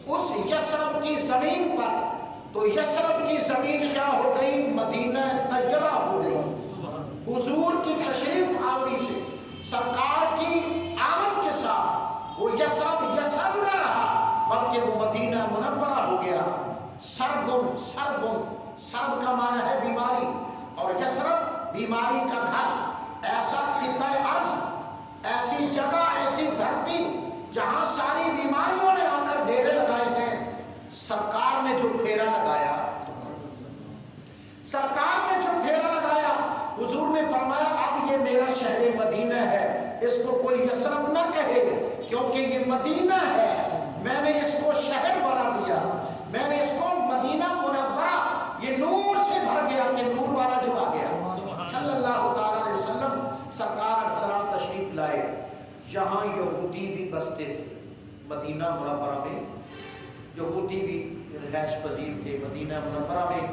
اس یثرب کی زمین پر، تو یثرب کی زمین کیا ہو گئی؟ مدینہ طیبہ ہو گئی۔ حضور کی تشریف آوری سے، سرکار کی آمد کے ساتھ وہ یثرب یثرب نہ رہا بلکہ وہ مدینہ منورہ ہو گیا۔ سربن سرب کا معنی ہے بیماری، اور یثرب بیماری کا گھر، ایسا قطع ارض، ایسی جگہ، ایسی دھرتی جہاں ساری بیماریوں نے آ کر ڈیرے لگائے ہیں۔ سرکار نے جو پھیرا لگایا، سرکار نے جو پھیرا لگایا، حضور نے فرمایا اب یہ میرا شہر مدینہ ہے، اس کو کوئی یثرب نہ کہے کیونکہ یہ مدینہ ہے۔ میں نے اس کو شہر بنا دیا، میں نے اس کو مدینہ منورہ، یہ نور سے بھر گیا کہ نور والا جو آ گیا صلی اللہ تعالی علیہ وسلم۔ سرکار علیہ السلام تشریف لائے، یہاں یہودی بھی بستے تھے، مدینہ منورہ میں یہودی بھی رہائش پذیر تھے۔ مدینہ منورہ میں،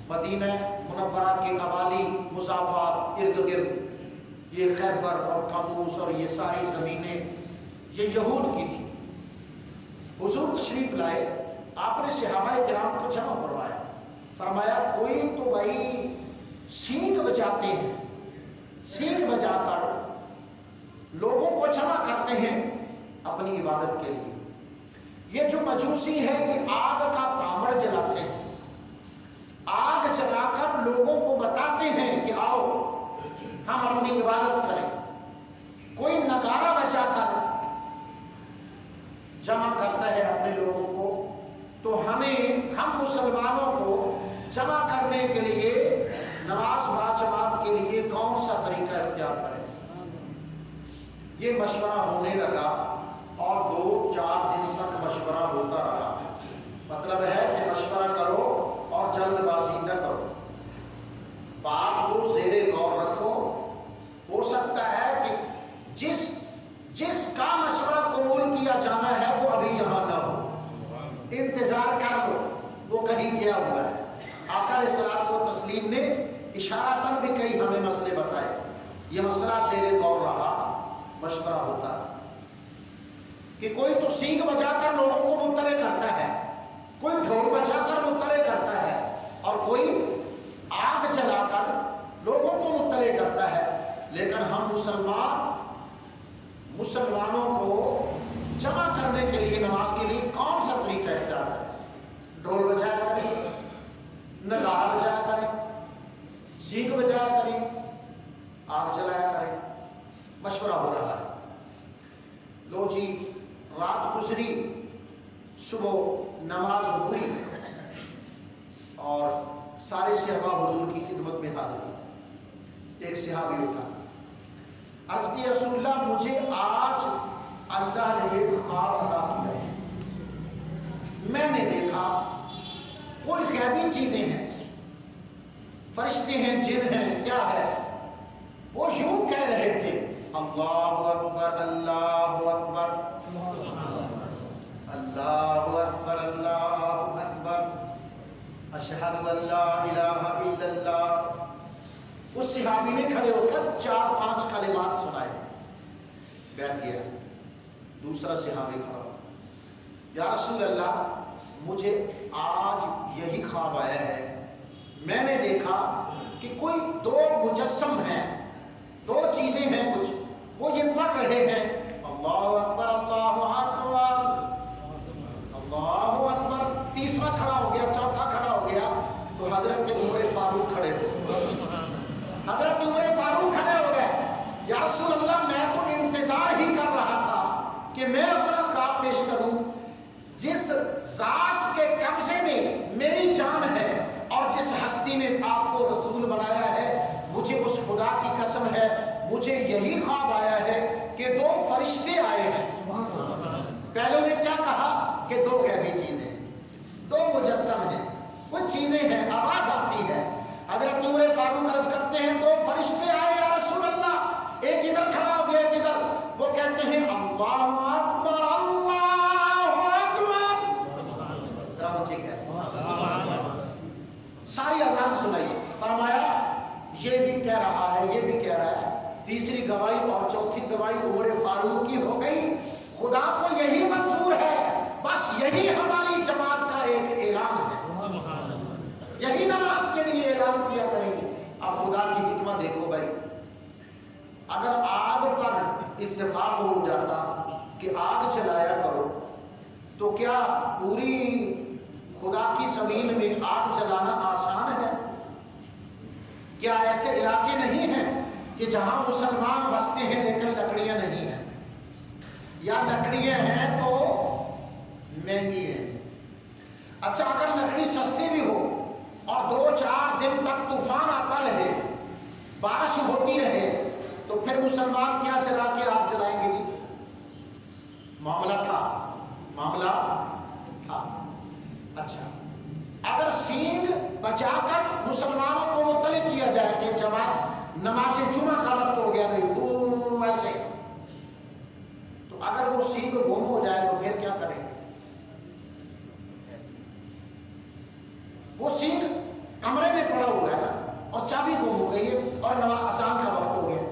مدینہ منورہ کے قوالی مضافات ارد گرد، یہ خیبر اور کاموس اور یہ ساری زمینیں یہ یہود کی تھی۔ حضور تشریف لائے، آپ نے صحابہ کرام کو جمع کروایا، فرمایا کوئی تو بھائی سینگ بجاتے ہیں، سینگ بجا کر لوگوں کو جمع کرتے ہیں اپنی عبادت کے لیے۔ یہ جو مجوسی ہے یہ آگ کا پامڑ جلاتے ہیں، آگ جلا کر لوگوں کو بتاتے ہیں کہ آؤ ہم اپنی عبادت کریں۔ کوئی نگارہ بجا کر جمع کرتا ہے اپنے لوگوں کو، تو ہم مسلمانوں کو جمع کرنے کے لیے نماز باجماعت کے لیے کون سا طریقہ اختیار کریں؟ یہ مشورہ ہونے لگا اور 2-4 دن تک مشورہ ہوتا رہا۔ مطلب ہے کہ مشورہ کرو اور جلد بازی نہ کرو، بات کو زیر غور رکھو۔ ہو سکتا ہے کہ جس کا مشورہ قبول کیا جانا ہے وہ ابھی یہاں نہ ہو، انتظار کر لو، وہ کہیں گیا ہوا ہے۔ آقا علیہ السلام کو تسلیم نے اشارتاً بھی کئی ہمیں مسئلے بتائے، یہ مسئلہ زیر غور رہا، مشورہ ہوتا رہا کہ کوئی تو سینگ بجا کر لوگوں کو مطلع کرتا ہے، کوئی ڈھول بجا کر مطلع کرتا ہے، اور کوئی آگ جلا کر لوگوں کو مطلع کرتا ہے۔ لیکن ہم مسلمانوں کو جمع کرنے کے لیے، نماز کے لیے کون سا طریقہ اختیار کریں؟ ڈھول بجایا کریں، نگارہ بجایا کریں، سینگ بجایا کریں، آگ جلایا کریں؟ مشورہ ہو رہا ہے۔ لو جی، رات گزری، صبح نماز ہوئی اور سارے صحابہ حضور کی خدمت میں حاضر ہوئے۔ ایک صحابی اٹھا، عرض کی رسول اللہ مجھے آج اللہ نے ایک خواب عطا کیا ہے، میں نے دیکھا کوئی غیبی چیزیں ہیں، فرشتے ہیں، جن ہیں، کیا ہے؟ وہ یوں کہہ رہے تھے اللہ اکبر اللہ اکبر اللہ اکبر اللہ اکبر اشہد ان لا الہ الا اللہ۔ اس صحابی نے کھڑے ہو کر 4-5 کلمات سنائے، بیٹھ گیا۔ دوسرا صحابی کھڑا، یا رسول اللہ مجھے آج یہی خواب آیا ہے، میں نے دیکھا کہ کوئی 2 مجسم ہیں، 2 چیزیں ہیں کچھ، وہ یہ پڑھ رہے ہیں اللہ اکبر اللہ اکبر اللہ اکبر۔ تیسرا کھڑا ہو گیا، چوتھا کھڑا ہو گیا، تو حضرت عمر فاروق کھڑے ہو گئے، حضرت عمر فاروق کھڑے ہو گئے، یا رسول اللہ میں تو انتظار ہی کر رہا تھا کہ میں اپنا خواب پیش کروں، جس ذات کے قبضے میں میری جان ہے اور جس ہستی نے آپ کو رسول بنایا ہے، مجھے اس خدا کی قسم ہے مجھے یہی خواب آیا ہے کہ 2 فرشتے آئے ہیں۔ پہلے نے کیا کہا کہ 2 غیبی چیزیں، 2 مجسم ہیں، کچھ چیزیں ہیں، آواز آتی ہے۔ حضرت عمر فاروق عرض کرتے ہیں 2 فرشتے آئے یا رسول اللہ، ایک ادھر کھڑا ہو گیا، ایک ادھر، وہ کہتے ہیں اللہ اکبر اللہ اکبر۔ ذرا مجھے ساری اذان سنائیے، فرمایا یہ بھی کہہ رہا ہے، یہ بھی کہہ رہا ہے۔ تیسری گواہی اور چوتھی گواہی عمر فاروق کی ہو گئی، خدا کو یہی منظور ہے، بس یہی ہمارا پوری خدا کی زمین میں آگ جلانا آسان ہے؟ کیا ایسے علاقے نہیں ہیں کہ جہاں مسلمان بستے ہیں لیکن لکڑیاں نہیں ہیں، یا لکڑیاں ہیں تو مہنگی ہیں؟ اچھا اگر لکڑی سستی بھی ہو اور 2-4 دن تک طوفان آتا رہے، بارش ہوتی رہے، تو پھر مسلمان کیا جلا کے آگ جلائیں گے جی؟ معاملہ تھا۔ اچھا اگر سینگ بچا کر مسلمانوں کو مطلع کیا جائے کہ جماعت نماز جمعہ کا وقت ہو گیا بھائی وہ ایسے، تو اگر وہ سینگ گم ہو جائے تو پھر کیا کریں گے؟ وہ سینگ کمرے میں پڑا ہوا ہے نا، اور چابی گم ہو گئی ہے اور نماز اذان کا وقت ہو گیا۔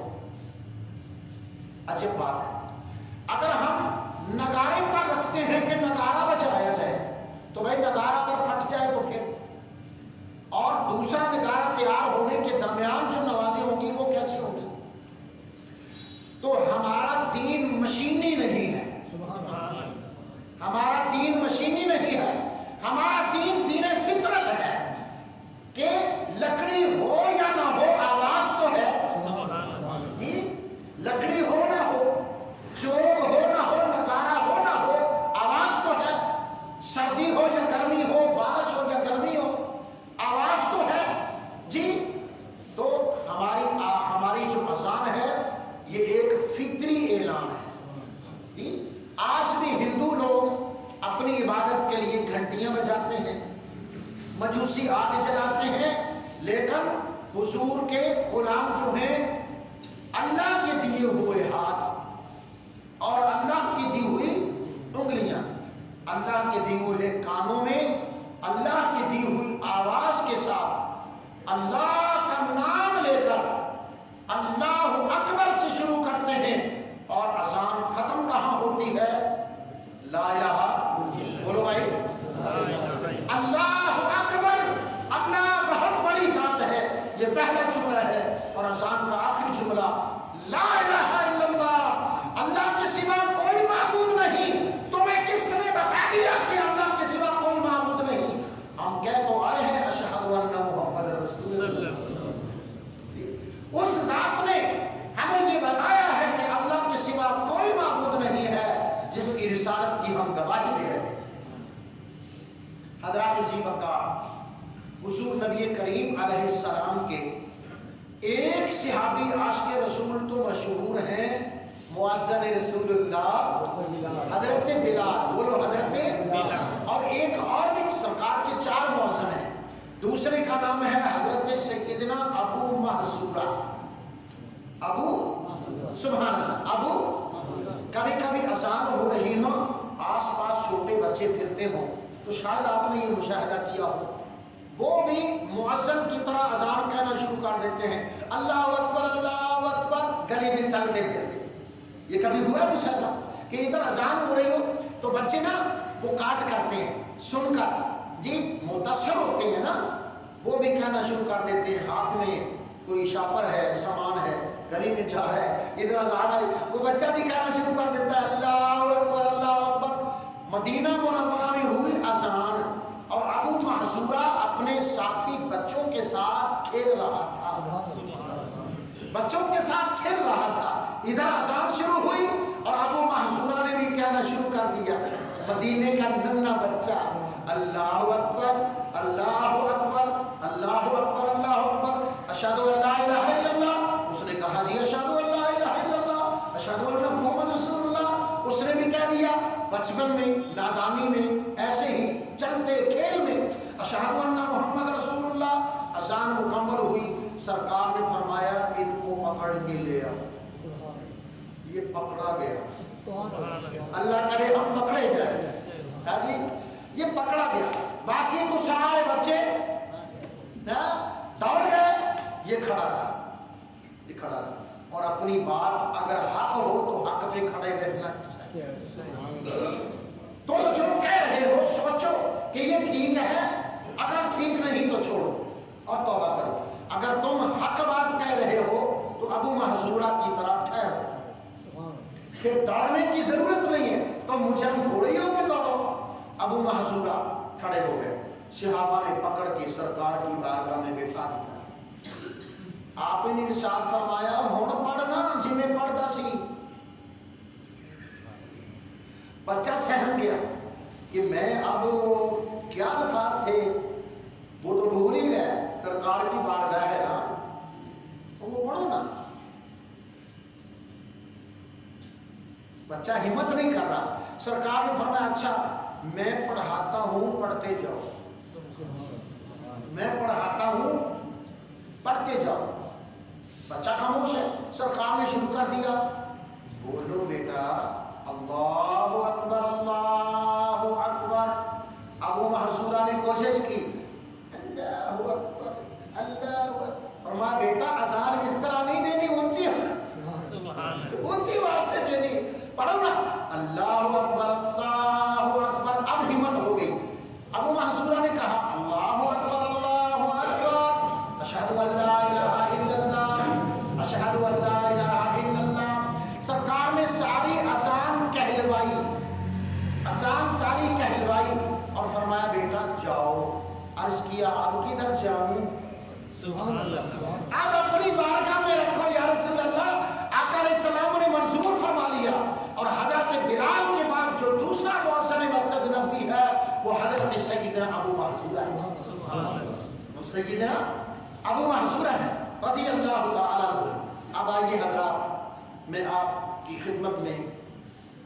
عجیب بات ہے، اگر ہم نگارے پر رکھتے ہیں کہ نگارہ بجایا جائے، تو بھائی نگارہ اگر پھٹ جائے تو پھر، اور دوسرا نگارہ تیار ہونے کے درمیان جو نمازیں ہوں گی وہ کیسے ہوں گی؟ تو ہمارا دین مشینی نہیں ہے، ہمارا دین مشینی نہیں ہے، ہمارا دین دین فطرت ہے کہ لکڑی ہو یا نہ ہو آواز تو ہے، لکڑی ہو نہ ہو، چوب ہو نہ ہو، نگارہ ہو نہ ہو، آواز تو ہے، سردی ہو یا گرمی ہو، بارش ہو یا گرمی ہو، آواز تو ہے جی۔ تو ہماری جو اذان ہے یہ ایک فطری اعلان ہے جی۔ آج بھی ہندو لوگ اپنی عبادت کے لیے گھنٹیاں بجاتے ہیں، مجوسی آگ جلاتے ہیں، لیکن حضور کے غلام جو ہیں اللہ کے دیے ہوئے ہاتھ اور اللہ کی دی ہوئی انگلیاں، اللہ کے دیے ہوئے کانوں میں اللہ کی دی ہوئی آواز کے ساتھ اللہ کا نام لے کر اللہ اکبر سے شروع کرتے ہیں، اور اذان ختم کہاں ہوتی ہے؟ لا الہ، بولو بھائی، اللہ اکبر اپنا بہت بڑی ذات ہے، یہ پہلا جملہ ہے، اور اذان کا آخری جملہ لا الہ الا اللہ، اللہ کے سوا کوئی معبود نہیں۔ تمہیں کس نے بتا دیا کہ اللہ کے سوا کوئی معبود نہیں؟ ہم کہہ تو آئے ہیں اشہد ان محمد رسول اللہ، اس ذات نے ہمیں یہ بتایا ہے کہ اللہ کے سوا کوئی معبود نہیں ہے، جس کی رسالت کی ہم گواہی دے رہے ہیں۔ حضرات عظیم الرحمت حضور نبی کریم علیہ السلام کے ایک صحابی عاشق رسول تو مشہور ہیں، مؤذن رسول اللہ حضرت بلال، بولو حضرت بلال، اور ایک اور بھی سرکار کے 4 مؤذن ہیں، دوسرے کا نام ہے حضرت سیدنا ابو محذورہ، ابو سبحان اللہ، ابو، کبھی کبھی اذان ہو رہی ہو، آس پاس چھوٹے بچے پھرتے ہوں تو شاید آپ نے یہ مشاہدہ کیا ہو، وہ بھی مؤذن کی طرح اذان کہنا شروع کر دیتے ہیں، اللہ اکبر گلی میں چلتے پھرتے۔ یہ کبھی ہوا مشاہدہ کہ ادھر اذان ہو رہی ہو تو بچے نا وہ کاٹ کرتے ہیں، سن کر جی متاثر ہوتے ہیں نا، وہ بھی کہنا شروع کر دیتے ہیں، ہاتھ میں کوئی شاپر ہے، سامان ہے، گلی میں جا رہا ہے، ادھر اذان ہے، وہ بچہ بھی کہنا شروع کر دیتا ہے اللہ اکبر اللہ اکبر۔ مدینہ منورہ میں ہوئی اذان اور ابو محذورہ اپنے ساتھی بچوں کے ساتھ کھیل رہا تھا، بچوں کے ساتھ کھیل رہا تھا، ادھر اذان شروع ہوئی اور ابو محذورہ نے بھی کہنا شروع کر دیا، مدینے کا ننھا بچہ، اللہ اکبر اللہ اکبر اللہ اکبر اللہ اکبر، اشہد ان لا الہ الا اللہ، اس نے کہا جی اشہد ان لا الہ الا اللہ، اشہد ان محمد رسول اللہ، اس نے بھی کہہ دیا، بچپن میں، نادانی میں، ایسے ہی چلتے کھیل میں اشہد ان محمد رسول اللہ۔ اذان مکمل ہوئی، سرکار نے فرمایا ان کو پکڑ کے لے آؤ، یہ پکڑا گیا، اللہ کرے ہم پکڑے جائیں جی، یہ پکڑا گیا، باقی تو سارے بچے دوڑ گئے، یہ کھڑا رہا، یہ کھڑا رہا، اور اپنی بات اگر حق ہو تو حق پہ کھڑے رہنا چاہیے۔ تم جو کہہ رہے ہو سوچو کہ یہ ٹھیک ہے، اگر ٹھیک نہیں تو چھوڑو اور توبہ کرو، اگر تم حق بات کہہ رہے ہو تو ابو محذورہ کی طرح ٹھہرو، پھر دوڑنے کی ضرورت نہیں ہے، تم مجھے ہم تھوڑے ہی ہو کہ دوڑو۔ ابو ابو محذورہ کھڑے ہو گئے، صحابہ نے پکڑ کے سرکار کی بارگاہ میں بٹھا دیا۔ آپ نے ارشاد فرمایا ہن پڑھنا جویں پڑھدا سی۔ بچہ سہم گیا کہ میں اب کیا الفاظ تھے وہ تو بھول ہی گئے، سرکار کی بارگاہ ہے نا، وہ پڑھو نا۔ بچہ ہمت نہیں کر رہا۔ سرکار نے فرمایا اچھا میں پڑھاتا ہوں پڑھتے جاؤ، میں پڑھاتا ہوں پڑھتے جاؤ۔ بچہ خاموش ہے، سرکار نے شروع کر دیا، بولو بیٹا اللہ اکبر اللہ اکبر۔ ابو محذورہ نے کوشش کی، اللہ اکبر اللہ اکبر۔ فرمایا بیٹا اذان اس طرح نہیں دینی، اونچی آواز سے دینی، پڑھو نا اللہ اکبر اللہ اکبر۔ اب ہمت ہو گئی، ابو محذورہ نے کہا اللہ اکبر اللہ اکبر، اشہد ان لا الہ الا اللہ اشہد ان لا الہ الا اللہ۔ سرکار نے ساری اذان کہلوائی، اذان ساری کہلوائی اور فرمایا بیٹا جاؤ۔ عرض کیا اب کدھر جاؤں؟ سبحان اللہ، اب اپنی بارگاہ میں رکھو یا رسول اللہ۔ آقا علیہ السلام نے منظور فرما لیا، اور حضرت بلال کے بعد جو دوسرا مؤذن مسجد نبوی ہے وہ حضرت سیدنا ابو محذورہ ہے، سیدنا ابو محذورہ ہے رضی اللہ تعالیٰ عنہ۔ اب آئیے حضرات میں آپ کی خدمت میں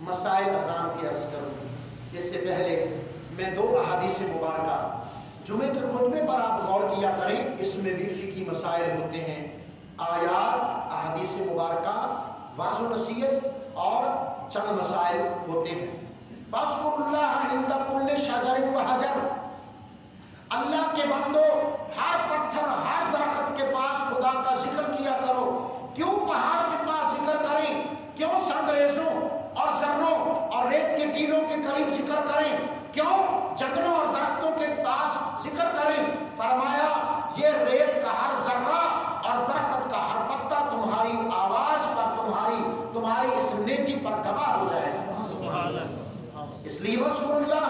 مسائل اذان کی عرض کروں۔ اس سے پہلے میں دو احادیث مبارکہ جمعے کے خطبے پر آپ غور کیا کریں، اس میں بھی فقہی مسائل ہوتے ہیں، آیات احادیث مبارکہ واعظ و نصیحت اور چند مسائل ہوتے ہیں۔ فاذکروا اللہ عند کل شجر وحجر، اللہ کے بندو ہر پتھر ہر درخت کے پاس خدا کا ذکر کیا کرو۔ کیوں پہاڑ کے پاس ذکر کریں؟ کیوں سنگریزوں اور ذروں اور ریت کے ٹیلوں کے قریب ذکر کریں؟ کیوں جنگلوں اور درختوں کے پاس ذکر کریں؟ فرمایا یہ ریت کا ہر ذرہ اور درخت کا ہر پتا تمہاری آواز پر تمہاری اس نیکی پر گواہ ہو جائے گا۔ اس لیے وذکروا اللہ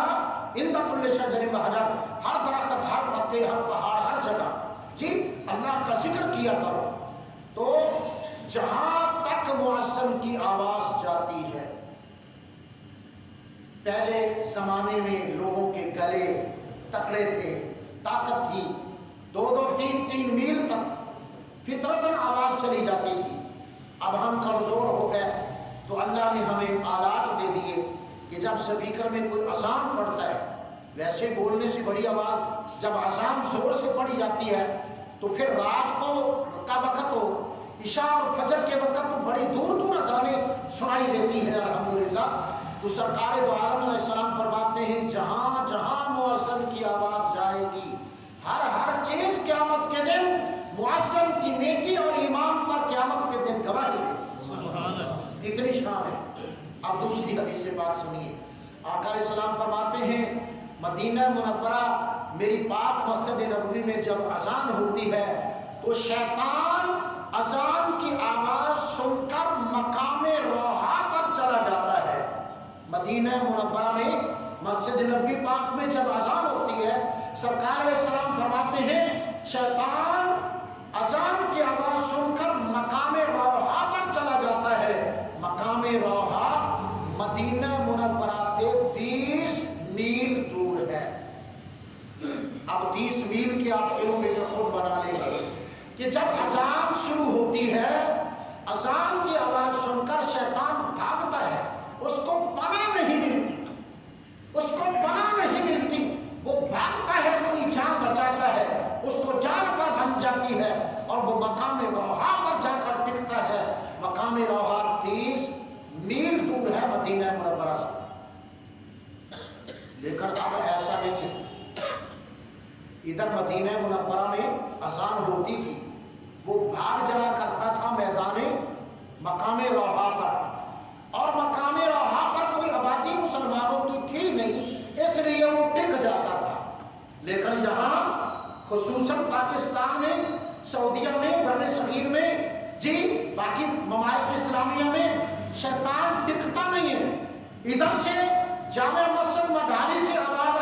عند کل شجر وحجر، ہر درخت ہر پتے ہر پہاڑ ہر جگہ جی اللہ کا ذکر کیا کرو۔ تو جہاں تک مؤذن کی آواز جاتی ہے، پہلے زمانے میں لوگوں کے گلے تکڑے تھے، طاقت تھی، 2-3 میل تک فطرتاً آواز چلی جاتی تھی۔ اب ہم کمزور ہو گئے تو اللہ نے ہمیں آلات دے دیے کہ جب سپیکر میں کوئی اذان پڑھتا ہے، ویسے بولنے سے بڑی آواز، جب اذان زور سے پڑھی جاتی ہے تو پھر رات کو کا وقت ہو، عشاء اور فجر کے وقت تو بڑی دور دور اذانیں سنائی دیتی ہیں الحمدللہ۔ تو سرکار دو عالم علیہ السلام فرماتے ہیں جہاں جہاں مؤذن کی آواز جائے گی، ہر چیز قیامت کے دن مؤذن کی نیکی اور ایمان پر قیامت کے دن گواہی دے گی۔ اتنی شان ہے۔ اب دوسری حدیث پاک سنیے، آقا علیہ السلام فرماتے ہیں مدینہ منورہ میری پاک مسجد نبوی میں جب اذان ہوتی ہے تو شیطان اذان کی آواز سن کر مقام روحا پر چلا جاتا ہے۔ مدینہ منورہ میں مسجد نبوی پاک میں جب اذان ہوتی ہے، سرکار علیہ السلام فرماتے ہیں شیطان اذان کی آواز سن کر مقام روحا پر چلا جاتا ہے۔ مقام روحا مدینہ منورہ سے 30 میل دور ہے۔ اب 30 میل کے آپ کلومیٹر خود بنا لیں گے کہ جب اذان شروع ہوتی ہے، اذان کی آواز سن کر شیطان بھاگتا ہے، اس کو پناہ نہیں ملتی، اس کو پناہ نہیں ملتی، وہ بھاگتا ہے، اپنی جان بچاتا ہے، اس کو جان پر بن جاتی ہے اور وہ مقام روحا پر جا کر ٹکتا ہے۔ مقام روحا 30 میل دور ہے مدینہ منورہ سے، لیکن اب ایسا نہیں ہے۔ ادھر مدینہ منورہ میں اذان ہوتی تھی، وہ بھاگ جایا کرتا تھا میدان مقام روحا پر، اور مقام روحا پر کوئی آبادی مسلمانوں کی تھی نہیں، اس لیے وہ ٹک جاتا تھا۔ لیکن یہاں خصوصاً پاکستان میں، سعودیہ میں، بر صغیر میں، جی باقی ممالک اسلامیہ میں شیطان ٹکتا نہیں ہے۔ ادھر سے جامع مسجد مڈھالی سے آواز